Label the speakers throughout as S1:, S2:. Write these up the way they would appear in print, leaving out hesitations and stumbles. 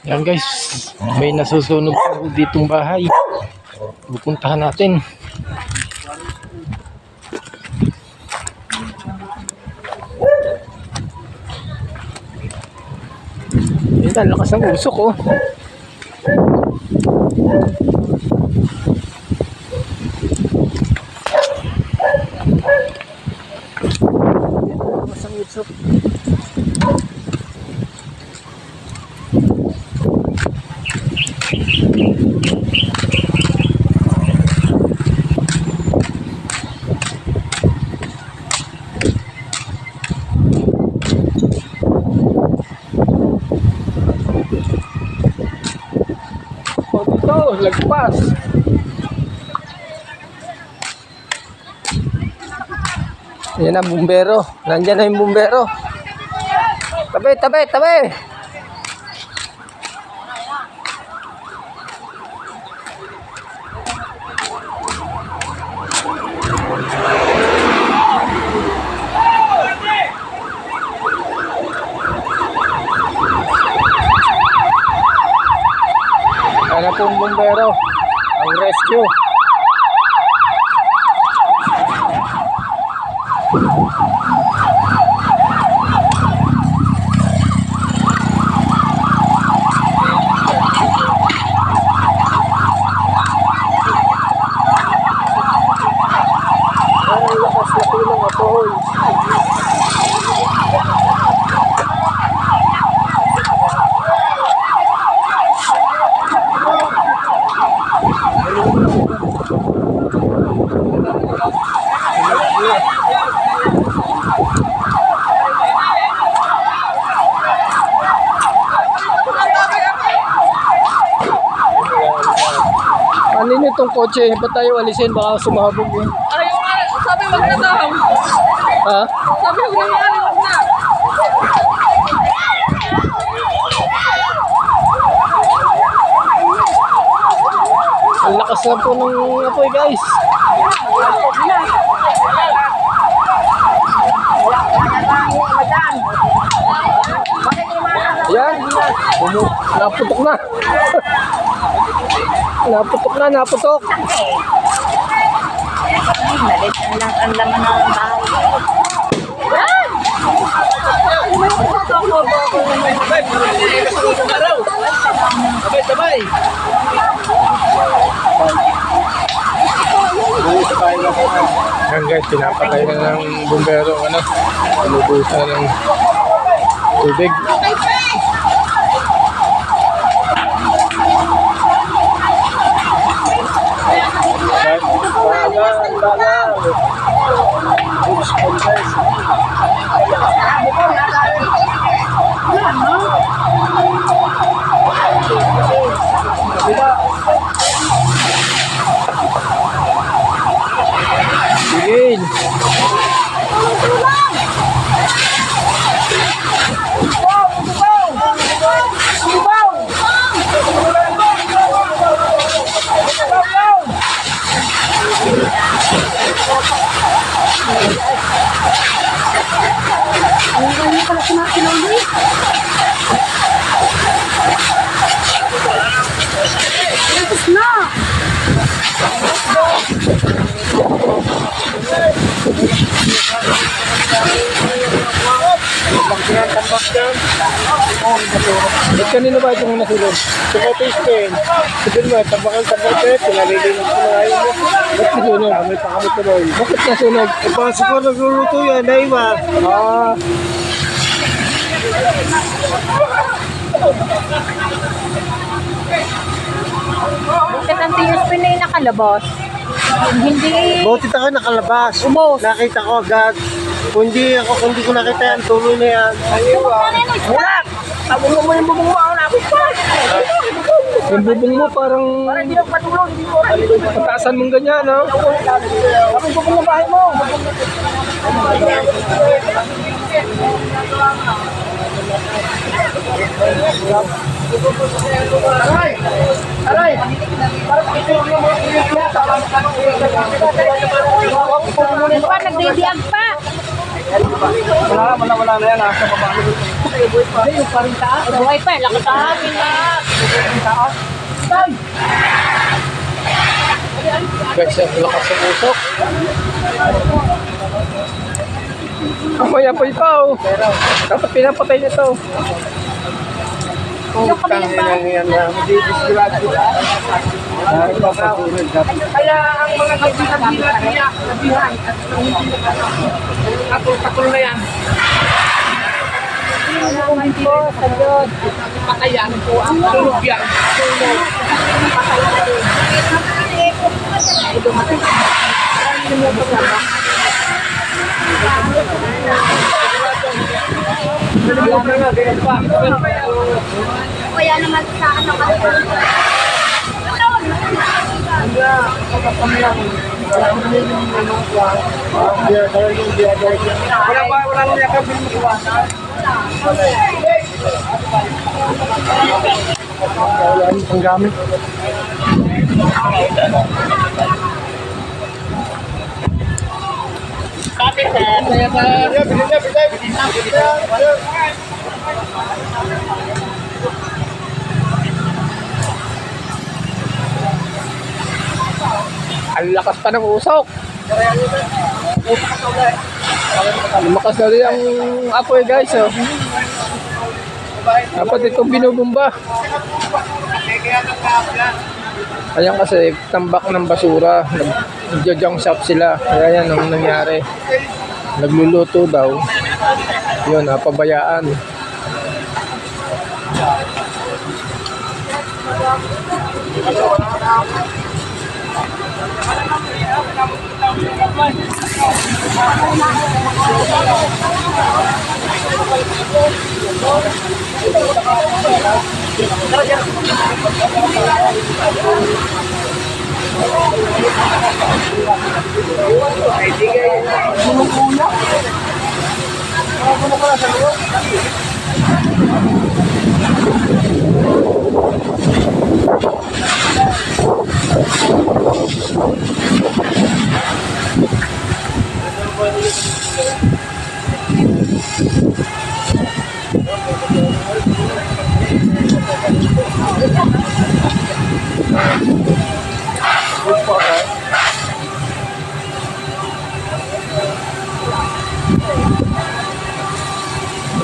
S1: Yan guys, may nasusunog po ditong bahay. Pupuntahan natin. Yan, lakas ng usok oh. Lakas ng usok. Lagpas. Yan ang bumbero. Nandiyan na yung bumbero. Tabi, tabi, tabi. Ano pong bumbero ang rescue. Ang lakas na tulong ako. Ano itong kotse? Ba't tayo alisin? Baka sumahabog yun.
S2: Ayaw nga. Sabi wag na daw.
S1: Ha?
S2: Sabi wag na.
S1: Ang lakas na po ng apoy guys. Yan. Naputok na. Naputok na, naputok.
S2: Nalit lang ang laman ng
S1: Sabay, sabay. Yan guys, pinapatay na ng bumbero ano, inubusan ng tubig. Sige. Kanino ba itong nasulog? Sa Pispen. Sabihin mo, tabakal-tabakal, pinalilinig ko na ayaw mo. Ba't nasunog? May pakamot na doon. Bakit nasunog? E baka siguro nagluluto yan, naiwa. Ah.
S2: Bakit ang Pispen ay nakalabas? Hindi.
S3: Buti ka nakalabas.
S2: Umos.
S3: Nakita ko agad. Kung hindi ko nakita yan, tuloy na yan.
S2: Wala. Tabungo mo yung bubong mo. Napit pa.
S1: Yung bubong mo parang
S2: Hindi ako patulog.
S1: pataasan mong ganyan, no?
S2: Kami bubong ng bahay mo.
S3: Aray! Aray!
S2: Nagdidiyag pa. Wala na yan. Sa baba. Yung paring taas. Buhay pa. Lakas sa hangin na.
S1: Guys, ang lakas ng usok. Amoy-apoy pa oh. Dapat pinapatay nito. Putang inang yan na. Madidisgrad ko.
S2: Kaya ang mga kabihan niya, kabihan at atol na yan. Salamat po sa Diyos. Patayan po ang tulog yan.
S4: Kaya naman sa akin ang
S2: Wala nang yakapin mo iwasan.
S1: Wala ang gamit. Ang lakas pa ng usok. Lumakas na rin ang apoy guys. Oh. Dapat itong binubumba. Ayan kasi tambak ng basura. Nag-junk shop sila. Kaya yan ang nangyari. Nagluluto daw. Yun, napabayaan.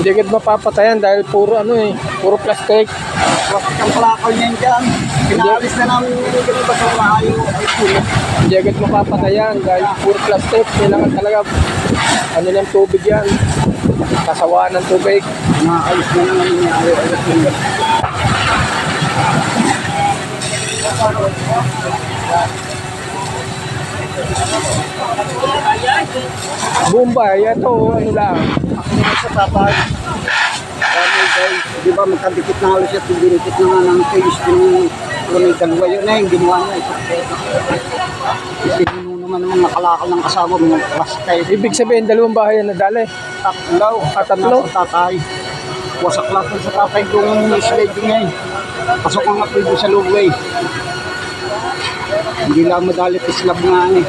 S1: Hindi agad mapapatayan dahil puro ano eh, puro plastic.
S3: Plastic ang plakaw niyan dyan. Pinaalis na namin yung ganun ba sa maayo ay puno.
S1: Hindi agad mapapatayan dahil puro plastic. Kailangan talaga ano ng tubig yan. Kasawaan ng tubig.
S3: Naayos na naman yung ayaw-ayos nila.
S1: Bombay, ito ano lang.
S3: Ako naman sa tatay. Dami guys, di ba magkadikit na halos at dinikit na nga ng case yung may dalawa yun na yung ginawa niya. Isinuno naman naman nakalakal ng kasama mga plastic.
S1: Ibig sabihin, dalawang bahay na nadali.
S3: Tatlo.
S1: Tatlo?
S3: Nasa tatay. Wasak lang sa tatay kung sliding ngayon. Pasok ang apoy doon sa lubway. Hindi lang madalit slab nga eh.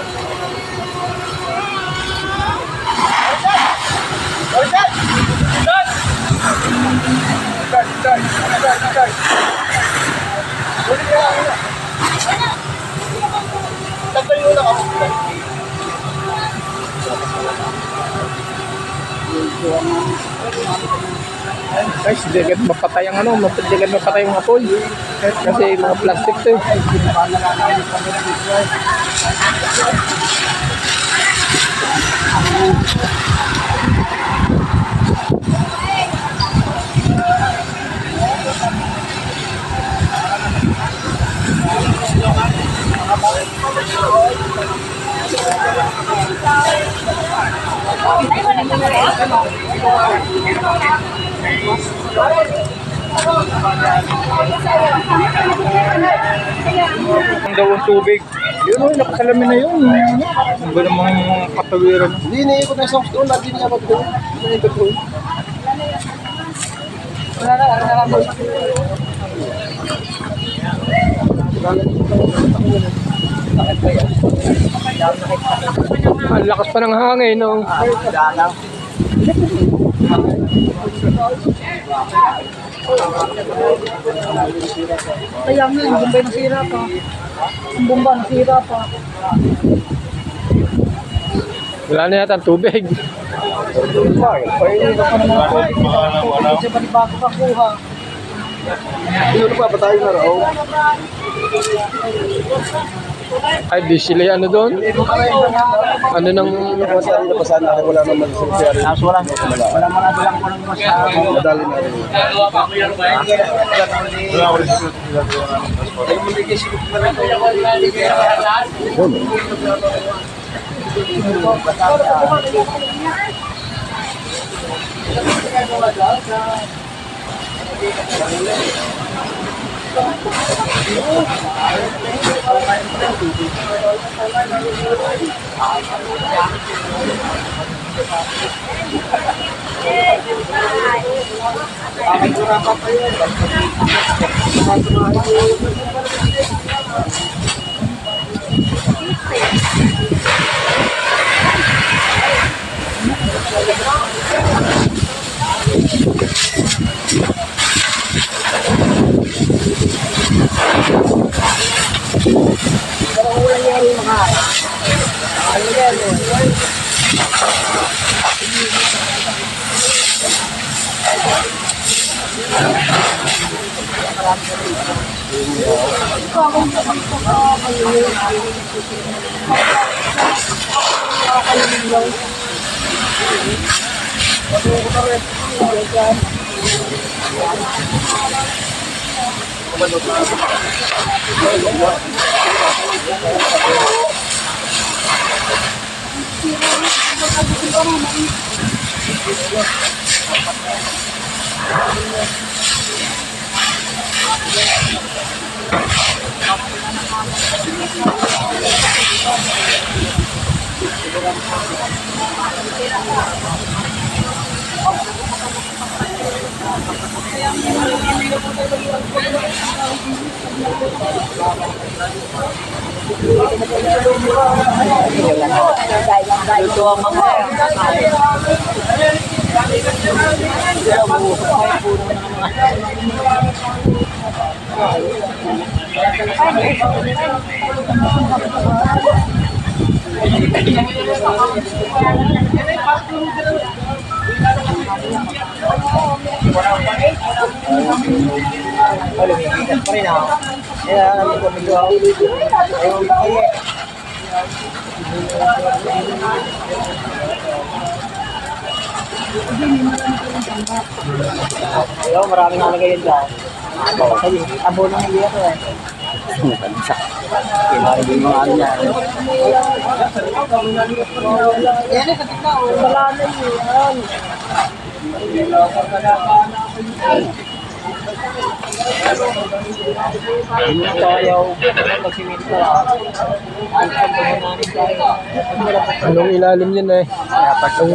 S1: Guys, hindi agad mapatay ang ano, hindi agad mapatay yung apoy. Kasi mga plastic to eh.
S3: Ang daw ang tubig. Yun o, nakasalamin na yun. Ang ba namang katawiran? Hindi, naiikot na isang doon. Hindi niya magdoon. Hindi niya doon.
S1: Ang lakas pa ng hangin, no?
S3: Dalaw.
S2: Kaya nga, yung Bombay nasira pa. Yung bomba nasira pa.
S1: Wala na yata ang tubig.
S2: Pahinga pa naman ako. Kasi panibago pa kuha.
S3: Ano pa ba tayo na raw?
S1: Ay, di sila ano doon? Ano nang...
S3: Napasan na wala naman sa siyari.
S2: Wala man lang ko ng masyado.
S3: Madali na rin.
S2: Ito ang mga maraming nalagay yan dyan. Abo na hindi ako eh.
S3: Kailangan yung mga ano niya.
S2: Yan eh, katika o. Wala na yun.
S3: Hindi tayo magsiminto.
S1: Anong ilalim yun eh? Yung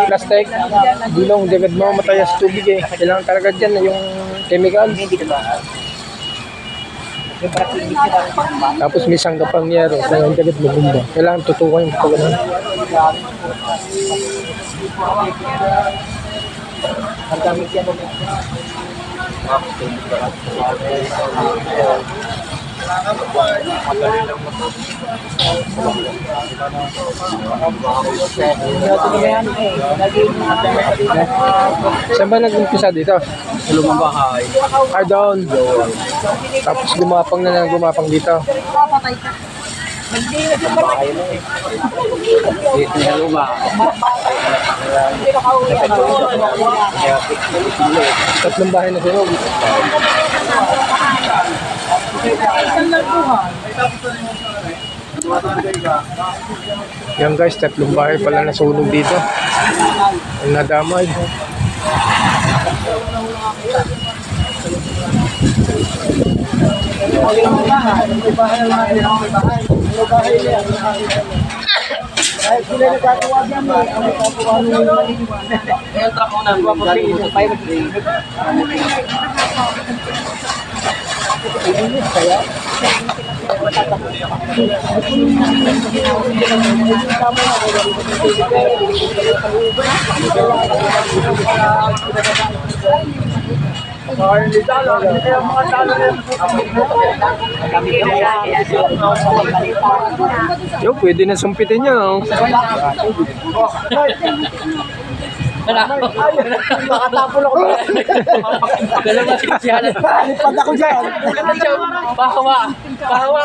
S1: plastic, dilong, dagad mo matayas tubig eh. Kailangan talaga dyan yung chemicals. Tapos may sanggapang yero, kaya yung dagad mo bumba. Kailangan tutukan yung pagkakas.
S2: Ang gamit yan.
S1: Saan ba nag-umpisa dito?
S3: Sa lumang bahay.
S1: Ah, doon. Tapos gumapang na gumapang dito.
S2: Papatay ka.
S3: Bahay na eh. Dito na luma.
S2: Hindi na kauwi.
S3: Kaya
S1: Tatlong bahay na sunog. Yan guys, tatlong bahay pala nasunog dito. Ang nadamay.
S2: Ay, sila nagkakawa dyan eh. Ang nagkakawa nung maliniwan.
S3: yung truck ko na. Galing mo sa pirate day.
S2: Kaya?
S1: Yo, pwede na sumpitin niya. Oh.
S2: Makatapon ako. Dalawa si Kasiyalan.
S3: Lipad ako dyan.
S2: Bahawa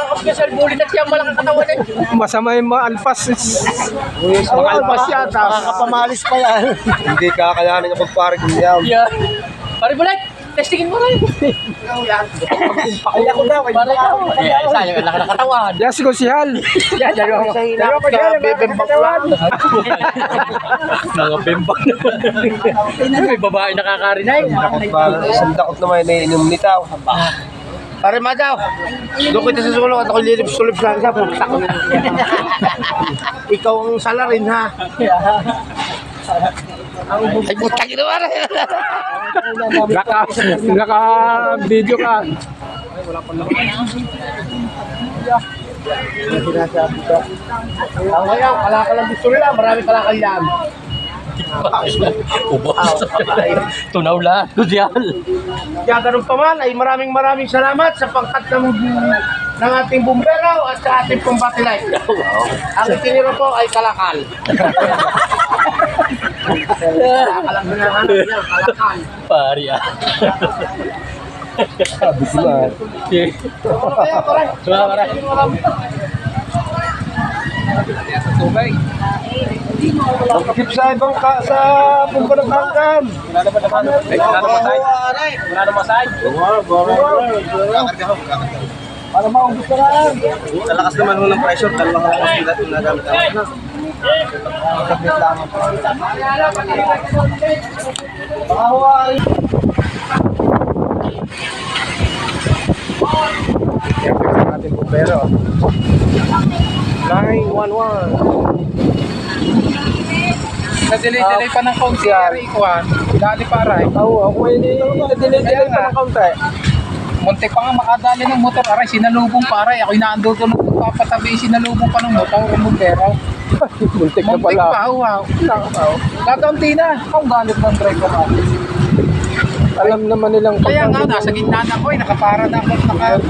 S2: ako special bullet at siya malaking katawan eh.
S1: Masama yung mga alpas.
S3: Mga alpas yata. Makakapamalis pa yan. Hindi kakalanin yung kumpare ko yan.
S2: Yeah. Pare Bulay, testingin mo rin.
S3: Kaya ko daw.
S2: Pare ka. Sayang ang laki ng katawan.
S1: Yan si Kusihal.
S2: Yan, dalawa ko.
S3: Dalawa ko dyan. Bebembak lang.
S2: Mga bembak na. May babae nakakarinay.
S3: Isang dakot naman na inom nitaw. Pare Madaw, doon kita sa sulong at ako lilip-sulip lang sa pagsak na. Ikaw ang salarin ha. Ay putang ina pare.
S1: Naka-video ka.
S3: Ang ngayon, kalakal ang gusto nila, marami kalakal yan.
S2: Ubos. Tunaw lahat. Kusyal.
S3: Kaya ganun pa man, ay maraming salamat sa pangkat ng ating bumbero at sa ating pumbati life. Ang itiniro po ay kalakal. Kalakal ang hinahanap niya, kalakal.
S2: Pari ah.
S1: Bisilan.
S3: Kaya pare,
S2: Tubay.
S3: pagkip sa ibang sa pumbalang hanggan.
S2: Wala na masay.
S3: Para maubos ka na yan.
S4: Sa lakas naman ho ng pressure, dalawang lakas nila ito nagamit ako.
S3: Sabit lang. Bawal.
S1: Yan ang ating bumbero. 911.
S2: Na-delay pa ng kaunti. Ikuan. Dali para eh.
S1: Oo, ako hindi na-delay pa ng kaunti.
S2: Muntik pa nga makadali ng motor. Aray, sinalubong pa aray. Ako inaando ko nung papatabi. Sinalubong pa ng motor. Ang bumbero.
S1: Muntik na
S2: Muntik
S1: pala.
S2: pa. Wow. Kakaunti na. Ang galit ng driver ko.
S1: Alam naman nilang
S2: Kaya nga, nasa gitna na ko eh. Nakapara na ako.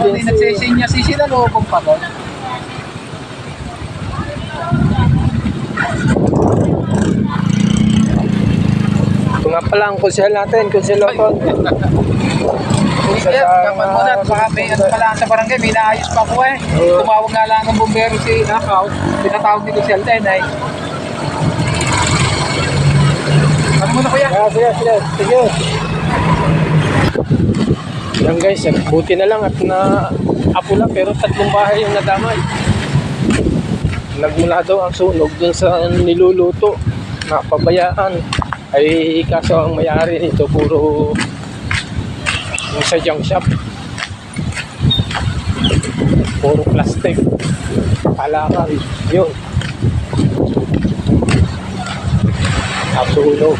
S2: Hindi nagsisinya. Sinalubong pa ko.
S1: Ito nga pala ang Kusihal natin, Kusihal Loton.
S2: Yes, kapag muna, baka may ano pala sa barangay, may naayos pa ko eh. Tumawag nga lang ng bumbero si Nakaw, pinatawag ni Kusel Tenay. Ano muna kuya?
S1: Sige. Yan guys, buti na lang at na-apula pero 3 bahay yung nadamay. Nagmula daw ang sunog dun sa niluluto na pabayaan. Ay kaso ang may-ari nito puro yung sa junk shop. Puro plastic. Kalakal. Yun. Nasunog.